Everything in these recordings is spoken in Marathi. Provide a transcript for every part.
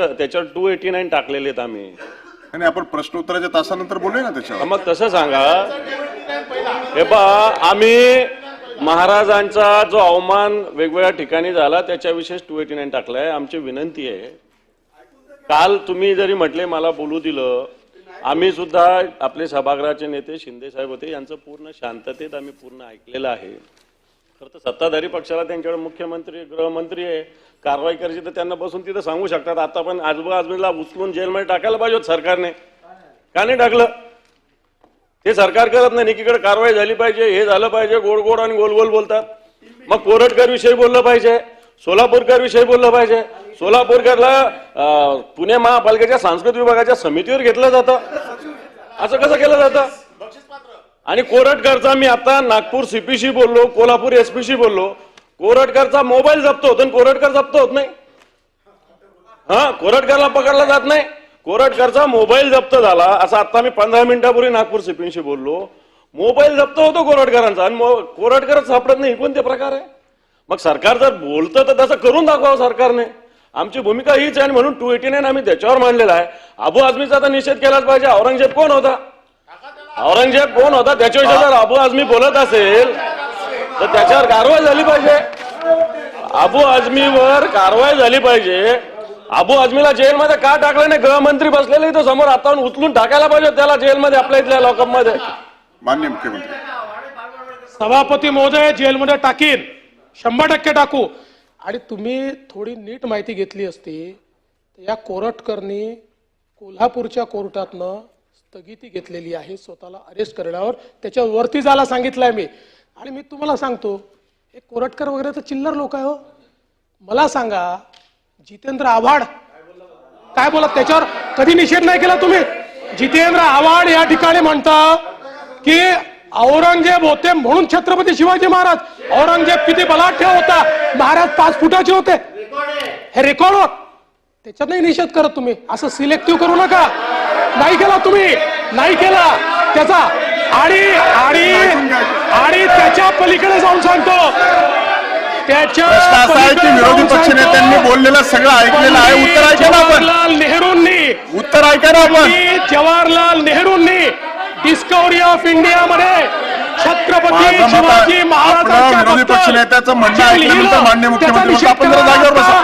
त्याच्यावर 289 टाकलेले आहेत आम्ही. आणि आपण प्रश्नोत्तराच्या तासानंतर बोलूया ना त्याच्यावर. मग तसं सांगा. हे पहा, आम्ही महाराजांचा जो अवमान वेगवेगळ्या ठिकाणी झाला त्याच्याविषयी 289 टाकलाय. आमची विनंती आहे, काल तुम्ही जरी म्हटले मला बोलू दिलं, आम्ही सुद्धा आपले सभागृहाचे नेते शिंदे साहेब होते, यांचं पूर्ण शांततेत आम्ही पूर्ण ऐकलेलं आहे. खरं तर सत्ताधारी पक्षाला त्यांच्याकडे मुख्यमंत्री गृहमंत्री आहे, कारवाई करायची तर त्यांना बसून तिथं सांगू शकतात. आता पण आजूबाजूला उचलून जेलमध्ये टाकायला पाहिजे होतं सरकारने, का नाही टाकलं? ते सरकार करत नाही. एकीकडे कारवाई झाली पाहिजे, हे झालं पाहिजे, गोड गोड आणि गोल गोल बोलतात. मग कोरटकर विषयी बोललं पाहिजे, सोलापूरकर विषयी बोललं पाहिजे. सोलापूरकरला पुणे महापालिकेच्या सांस्कृतिक विभागाच्या समितीवर घेतलं जातं, असं कसं केलं जातं? आणि कोरटकरचा मी आता नागपूर सीपीशी बोललो, कोल्हापूर एसपीशी बोललो, कोरटकरचा मोबाईल जप्त होतो आणि कोरटकर जप्त होत नाही. कोरटकरला पकडला जात नाही, कोरटकरचा मोबाईल जप्त झाला. असं आता मी 15 मिनिटापूर्वी नागपूर सीपीशी बोललो, मोबाईल जप्त होतो कोरटकरांचा आणि कोरटकरच सापडत नाही. कोणते प्रकार आहे? मग सरकार जर बोलतं तर तसं करून दाखवावं सरकारने. आमची भूमिका हीच आहे आणि म्हणून 289 आम्ही त्याच्यावर मांडलेला आहे. अबू आझमीचा तर निषेध केलाच पाहिजे. औरंगजेब कोण होता? औरंगजेब कोण होता? त्याच्याविषयी जर अबू आझमी बोलत असेल तर त्याच्यावर कारवाई झाली पाहिजे. अबू आझमीवर कारवाई झाली पाहिजे. अबू आझमीला जेलमध्ये का टाकलं नाही? गृहमंत्री बसलेले इथं समोर, आता उचलून टाकायला पाहिजे त्याला जेलमध्ये, आपल्या इथल्या लॉकअपमध्ये. माननीय मुख्यमंत्री. सभापती महोदय, जेलमध्ये टाकीन, 100% टाकू. आणि तुम्ही थोडी नीट माहिती घेतली असती तर या कोरटकरनी कोल्हापूरच्या कोर्टातनं स्थगिती घेतलेली आहे स्वतःला अरेस्ट करण्यावर. त्याच्यावरती जायला सांगितलंय मी. आणि मी तुम्हाला सांगतो, हे कोरटकर वगैरे तर चिल्लर लोक आहे हो. मला सांगा, जितेंद्र आव्हाड काय बोलत? त्याच्यावर कधी निषेध नाही केला तुम्ही? जितेंद्र आव्हाड या ठिकाणी म्हणता की औरंगजेब होते म्हणून छत्रपती शिवाजी महाराज. औरंगजेब किती बलाढ्य होता, महाराज 5 फुटाचे होते, हे रेकॉर्ड होत. त्याच्यात नाही निषेध करत तुम्ही. असं सिलेक्टिव्ह करू नका. नाही केला तुम्ही, नाही केला त्याचा. आणि आणि आणि त्याच्या पलीकडे जाऊन सांगतो, त्याच्या विरोधी पक्ष नेत्यांनी बोललेलं सगळं ऐकलेलं आहे. उत्तर ऐका ना आपण. जवाहरलाल नेहरूंनी, उत्तर ऐका ना आपण. जवाहरलाल नेहरूंनी डिस्कवरी ऑफ इंडिया मध्ये छत्रपती शिवाजी महाराजांच्या विरोधी पक्ष नेत्याचं म्हणणं ऐकल्यानंतर माननीय मुख्यमंत्री आपण जरा जागेवर बसा.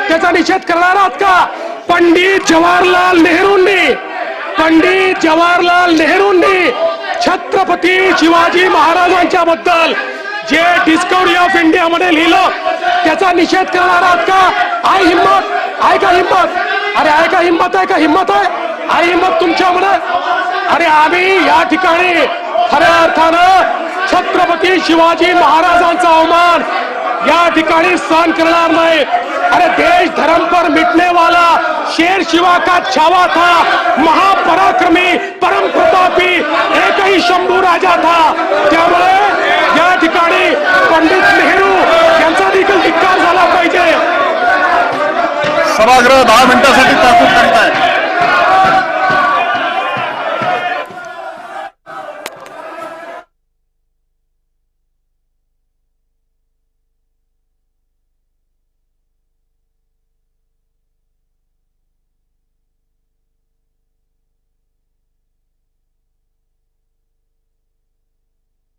त्याचा निषेध करणार आहात का? पंडित जवाहरलाल नेहरूंनी छत्रपती शिवाजी महाराजांच्या बद्दल जे डिस्कवरी ऑफ इंडिया मध्ये लिहिलं त्याचा निषेध करणार आहात का? आहे हिम्मत? आहे का हिम्मत? अरे आहे का हिम्मत? आहे का हिम्मत? आहे हिम्मत तुमच्यामध्ये? अरे आम्ही या ठिकाणी खऱ्या अर्थानं छत्रपती शिवाजी महाराजांचा अवमान या ठिकाणी सहन करणार नाही. अरे देश धर्म पर मिटने वाला शेर शिवा का छावा था, महापराक्रमी परम प्रतापी एक ही शंभू राजा था. त्यामुळे या ठिकाणी पंडित नेहरू यांचा देखील धिक्कार झाला पाहिजे. सभागृह 10 मिनिटांसाठी तहकूब